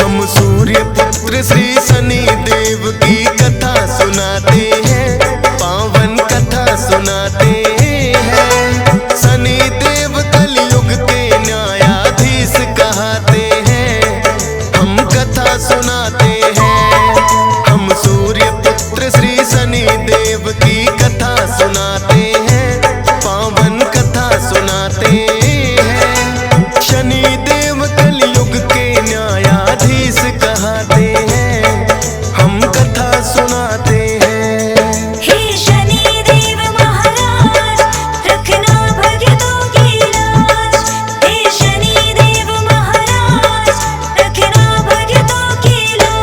हम सूर्य पुत्र श्री शनि देव की कथा सुनाते हैं, पावन कथा सुनाते हैं। शनि देव कलयुग के न्यायाधीश कहते हैं, हम कथा सुनाते हैं। हम सूर्य पुत्र श्री शनि देव की कथा सुनाते हैं, पावन कथा सुनाते हैं। शनि देव कलयुग के न्यायाधीश कहते हैं, हम कथा सुनाते हैं। हे शनि देव महाराज, रखना भक्तों की लाज। हे शनि देव महाराज, रखना भक्तों की लाज।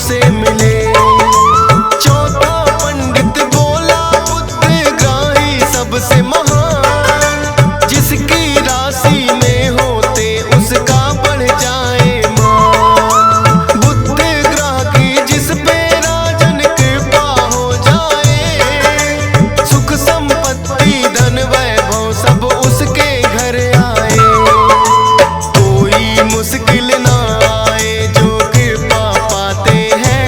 से मिले। चौथा पंडित बोला बुद्धिग्राही सबसे महान, जिसकी राशि में होते उसका बढ़ जाए मान। बुद्धिग्रह की जिस पे राजन कृपा हो जाए, सुख संपत्ति धन वैभव सब उसके घर आए। कोई मुश्किल ना आए जो कृपा पाते हैं,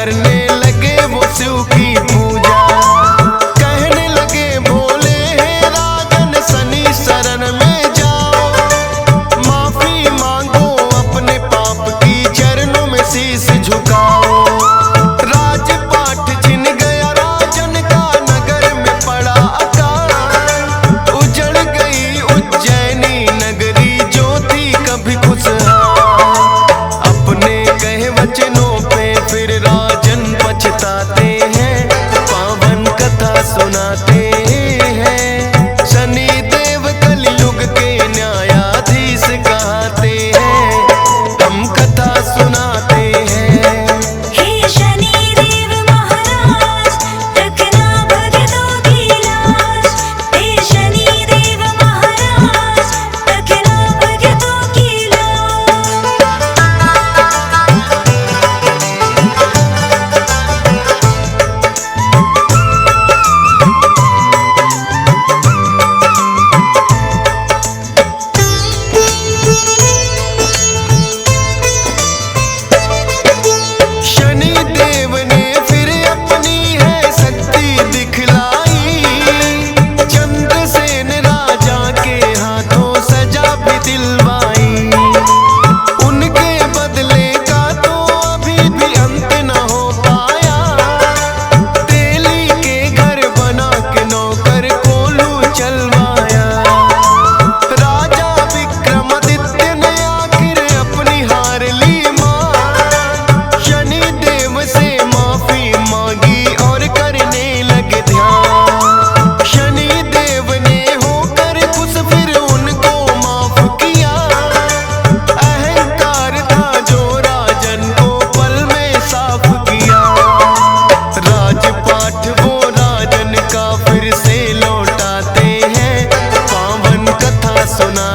करने लगे वो शिव की पूजा। कहने लगे भोले हे राजन शनि शरण में जाओ, माफी मांगो अपने पाप की, चरणों में शीश झुकाओ। राजपाट छिन गया राजन का, नगर में पड़ा अकाल। उजड़ गई उज्जैनी नगरी जो थी कभी खुशहाल। अपने कहे वचनों पे फिर राजन पछताते हैं, पावन कथा सुनाते हैं। शनि देव कलयुग के न्यायाधीश कहते हैं, हम कथा सुनाते हैं। हे शनि देव महाराज रखना भक्तों की लाज। हे शनि देव महाराज रखना भक्तों की लाज। शनि देव ने फिर अपनी है शक्ति दिखलाई, चंद्रसेन राजा के हाथों सजा भी दिलवाई। उनके बदले का तो अभी भी अंत न हो पाया, तेली के घर बना के नौकर कोल्हू चलवाया। राजा विक्रमादित्य ने आखिर अपनी हार ली मान, शनि देव से माफी मांगी और करने लगे ध्यान। शनि देव ने होकर खुश फिर उनको माफ किया, अहंकार था जो राजन को पल में साफ किया। राजपाट वो राजन का फिर से लौटाते हैं, पावन कथा सुना